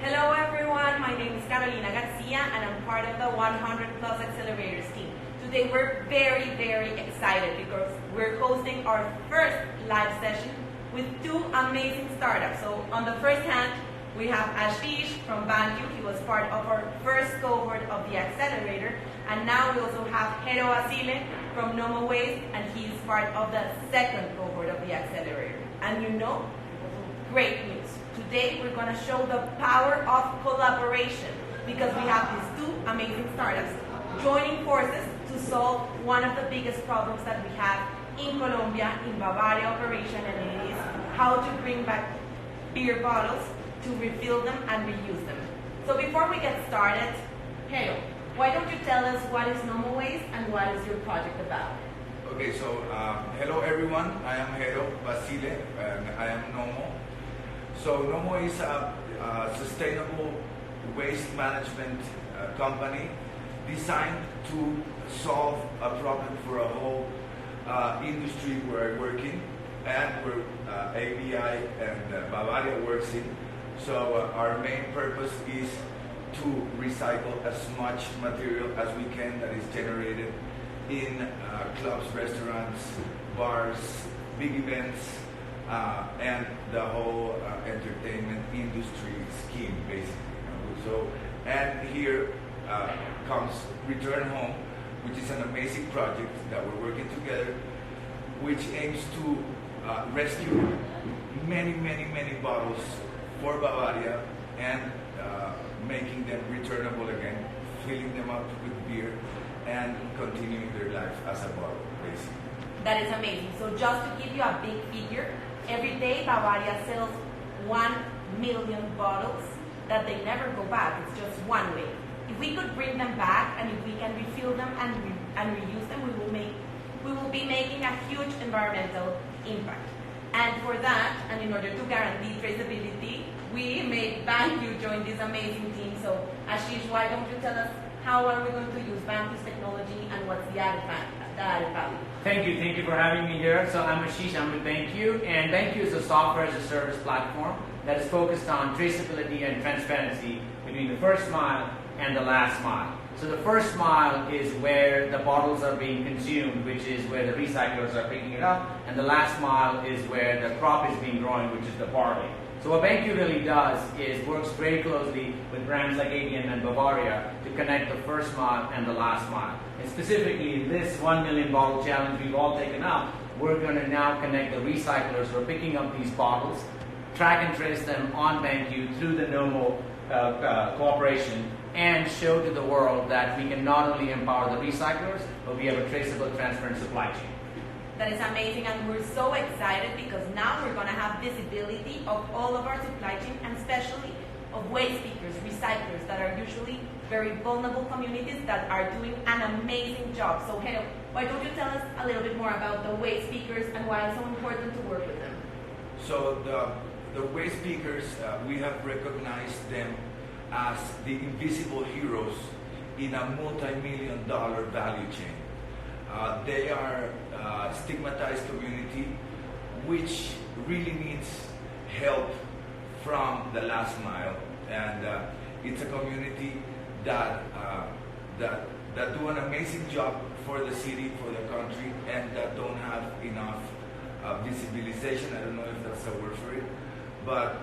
Hello everyone, my name is Carolina Garcia and I'm part of the 100 Plus Accelerators team. Today we're very excited because we're hosting our first live session with two amazing startups. So on the first hand, we have Ashish from BanQ. He was part of our first cohort of the accelerator. And now we also have Hero Basile from Nomo Waste, and he's part of the second cohort of the accelerator. And you know, great news. Today we're going to show the power of collaboration because we have these two amazing startups joining forces to solve one of the biggest problems that we have in Colombia, in Bavaria operation, and it is how to bring back beer bottles, to refill them and reuse them. So before we get started, Hero, why don't you tell us what is Nomo Waste and what is your project about? Okay, so hello everyone, I am Hero Basile and I am Nomo. So Nomo is a sustainable waste management company designed to solve a problem for a whole industry we're working and where ABI and Bavaria works in. So our main purpose is to recycle as much material as we can that is generated in clubs, restaurants, bars, big events, and the whole entertainment industry scheme, basically. So, and here comes Return Home, which is an amazing project that we're working together, which aims to rescue many bottles for Bavaria and making them returnable again, filling them up with beer, and continuing their life as a bottle, basically. That is amazing. So just to give you a big figure, every day Bavaria sells 1 million bottles that they never go back. It's just one way. If we could bring them back and if we can refill them and reuse them, we will be making a huge environmental impact. And for that, and in order to guarantee traceability, we made BanQ join this amazing team. So Ashish, why don't you tell us how are we going to use BanQ's technology and what's the added value? Thank you for having me here. So I'm Ashish, I'm with BanQ, and BanQ is a software as a service platform that is focused on traceability and transparency between the first mile and the last mile. So the first mile is where the bottles are being consumed, which is where the recyclers are picking it up, and the last mile is where the crop is being grown, which is the barley. So what BanQ really does is works very closely with brands like ABM and Bavaria to connect the first mile and the last mile. And specifically, this 1 million bottle challenge we've all taken up, we're going to now connect the recyclers who are picking up these bottles, track and trace them on BanQ through the Nomo cooperation, and show to the world that we can not only empower the recyclers, but we have a traceable, transparent supply chain. That is amazing, and we're so excited because now we're going to have visibility of all of our supply chain, and especially of waste pickers, recyclers that are usually very vulnerable communities that are doing an amazing job. So Hero, why don't you tell us a little bit more about the waste pickers and why it's so important to work with them? So the waste pickers, we have recognized them as the invisible heroes in a multi-million-dollar value chain. They are a stigmatized community which really needs help from the last mile, and it's a community that do an amazing job for the city, for the country, and that don't have enough visibilization. I don't know if that's the word for it, but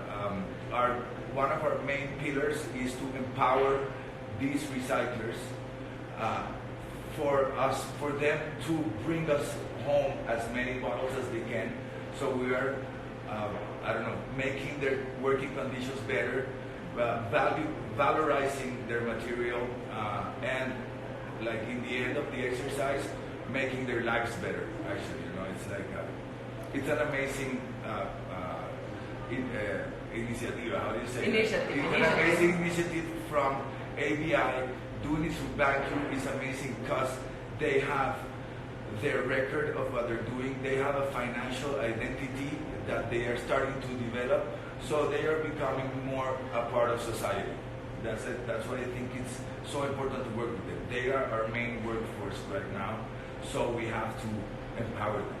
one of our main pillars is to empower these recyclers for them to bring us home as many bottles as they can. So we are, making their working conditions better, valorizing their material, and like in the end of the exercise, making their lives better. Actually, it's like it's an amazing initiative. How do you say? Initiative. It's an amazing initiative from ABI. Doing it through BanQ is amazing because they have their record of what they're doing. They have a financial identity that they are starting to develop, so they are becoming more a part of society. That's it. That's why I think it's so important to work with them. They are our main workforce right now, so we have to empower them.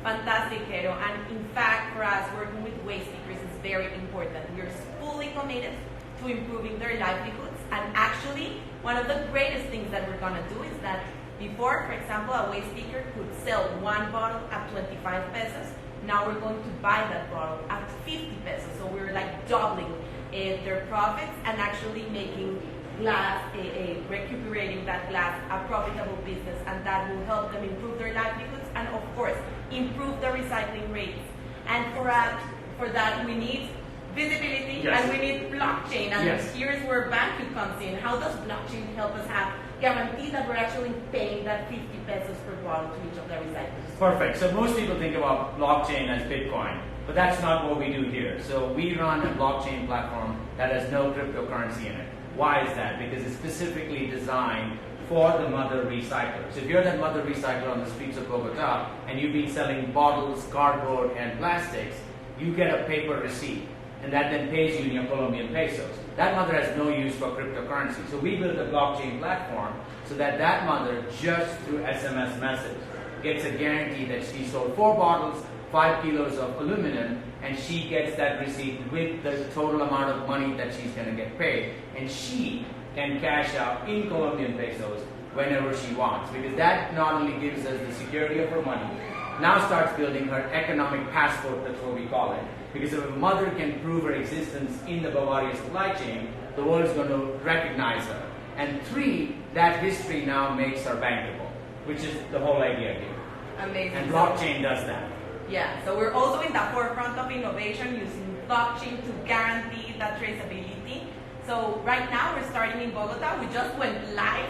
Fantastic, Hero. And in fact, for us, working with waste pickers is very important. We are fully committed to to improving their livelihoods. And actually, one of the greatest things that we're gonna do is that before, for example, a waste picker could sell one bottle at 25 pesos. Now we're going to buy that bottle at 50 pesos. So we're like doubling their profits and actually making glass, recuperating that glass, a profitable business, and that will help them improve their livelihoods and, of course, improve the recycling rates. And for that, we need visibility, yes, and we need blockchain. And yes, here's where banking comes in. How does blockchain help us have guarantee that we're actually paying that 50 pesos per bottle to each of the recyclers? Perfect. So most people think about blockchain as Bitcoin, but that's not what we do here. So we run a blockchain platform that has no cryptocurrency in it. Why is that? Because it's specifically designed for the mother recycler. So if you're that mother recycler on the streets of Bogota and you've been selling bottles, cardboard, and plastics, you get a paper receipt, and that then pays you in your Colombian pesos. That mother has no use for cryptocurrency. So we built a blockchain platform so that that mother, just through SMS message, gets a guarantee that she sold 4 bottles, 5 kilos of aluminum, and she gets that receipt with the total amount of money that she's going to get paid. And she can cash out in Colombian pesos whenever she wants, because that not only gives us the security of her money, now starts building her economic passport, that's what we call it. Because if a mother can prove her existence in the Bavaria supply chain, the world is going to recognize her. And 3, that history now makes her bankable, which is the whole idea here. Amazing. And blockchain does that. Yeah, so we're also in the forefront of innovation using blockchain to guarantee that traceability. So right now we're starting in Bogota. We just went live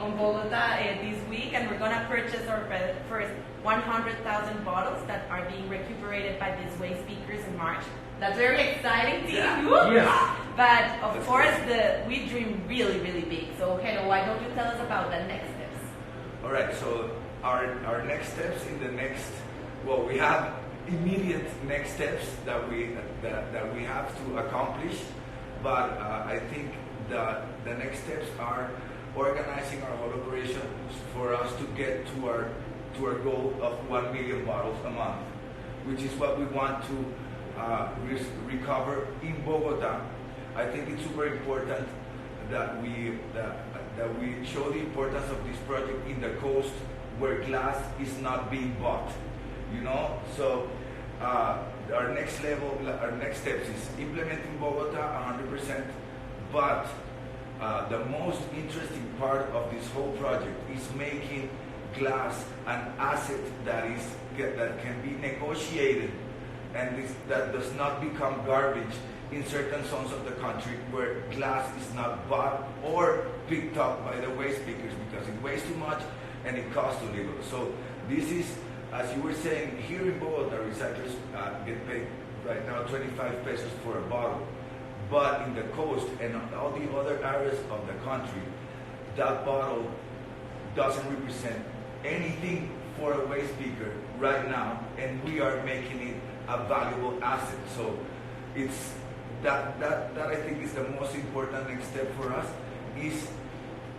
on Bogota this week, and we're gonna purchase our first 100,000 bottles that are being recuperated by these waste speakers in March. That's very exciting, team. Yeah. Yes. But of course, we dream really, really big. So Hero, why don't you tell us about the next steps? All right, so our next steps in the next, well, we have immediate next steps that we have to accomplish, but I think the next steps are organizing our whole operation for us to get to our goal of 1 million bottles a month, which is what we want to recover in Bogota. I think it's super important that we show the importance of this project in the coast where glass is not being bought. You know, so our next steps is implementing Bogota 100%, but the most interesting part of this whole project is making glass an asset that can be negotiated, and that does not become garbage in certain zones of the country where glass is not bought or picked up by the waste pickers because it weighs too much and it costs too little. So this is, as you were saying, here in Bogota, recyclers get paid right now 25 pesos for a bottle. But in the coast and all the other areas of the country, that bottle doesn't represent anything for a waste picker right now, and we are making it a valuable asset. So it's that I think is the most important next step for us, is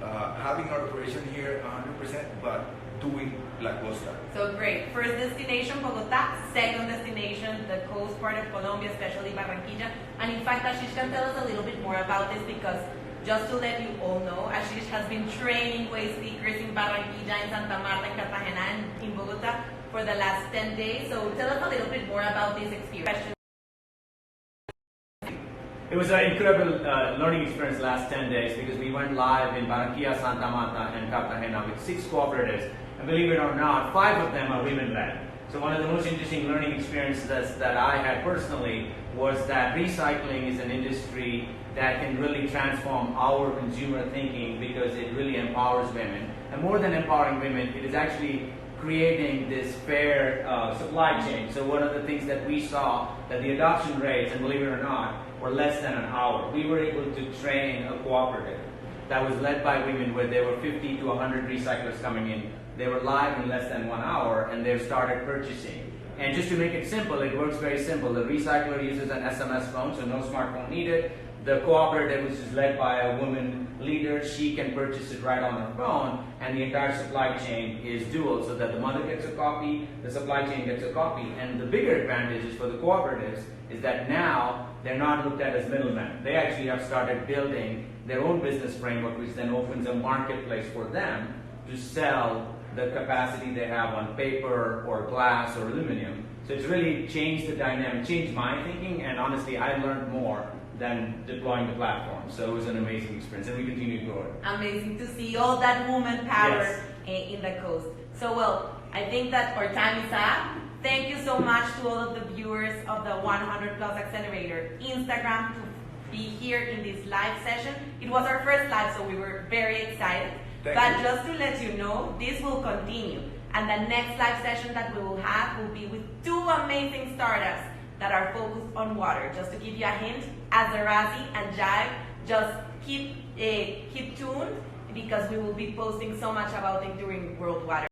having our operation here 100%, but doing La Costa. So great. First destination, Bogota. Second destination, the coast part of Colombia, especially Barranquilla. And in fact, Ashish can tell us a little bit more about this, because just to let you all know, Ashish has been training waste pickers in Barranquilla, in Santa Marta, in Cartagena, and in Bogota for the last 10 days. So tell us a little bit more about this experience. It was an incredible learning experience last 10 days, because we went live in Barranquilla, Santa Marta, and Cartagena with 6 cooperatives. And believe it or not, 5 of them are women-led. So one of the most interesting learning experiences that I had personally was that recycling is an industry that can really transform our consumer thinking, because it really empowers women. And more than empowering women, it is actually creating this fair supply chain. So one of the things that we saw, that the adoption rates, and believe it or not, were less than an hour. We were able to train a cooperative that was led by women, where there were 50 to 100 recyclers coming in. They were live in less than 1 hour, and they started purchasing. And just to make it simple, it works very simple. The recycler uses an SMS phone, so no smartphone needed. The cooperative, which is led by a woman leader, she can purchase it right on her phone, and the entire supply chain is dual, so that the mother gets a copy, the supply chain gets a copy. And the bigger advantage is for the cooperatives is that now they're not looked at as middlemen. They actually have started building their own business framework, which then opens a marketplace for them to sell the capacity they have on paper or glass or aluminum. So it's really changed the dynamic, changed my thinking, and honestly, I learned more than deploying the platform. So it was an amazing experience, and we continue to grow it. Amazing to see all that woman power Yes. in the coast. So, well, I think that our time is up. Thank you so much to all of the viewers of the 100 Plus Accelerator Instagram to be here in this live session. It was our first live, so we were very excited. Thank you. Just to let you know, this will continue. And the next live session that we will have will be with two amazing startups that are focused on water. Just to give you a hint, Azarazi and Jive, just keep tuned because we will be posting so much about it during World Water.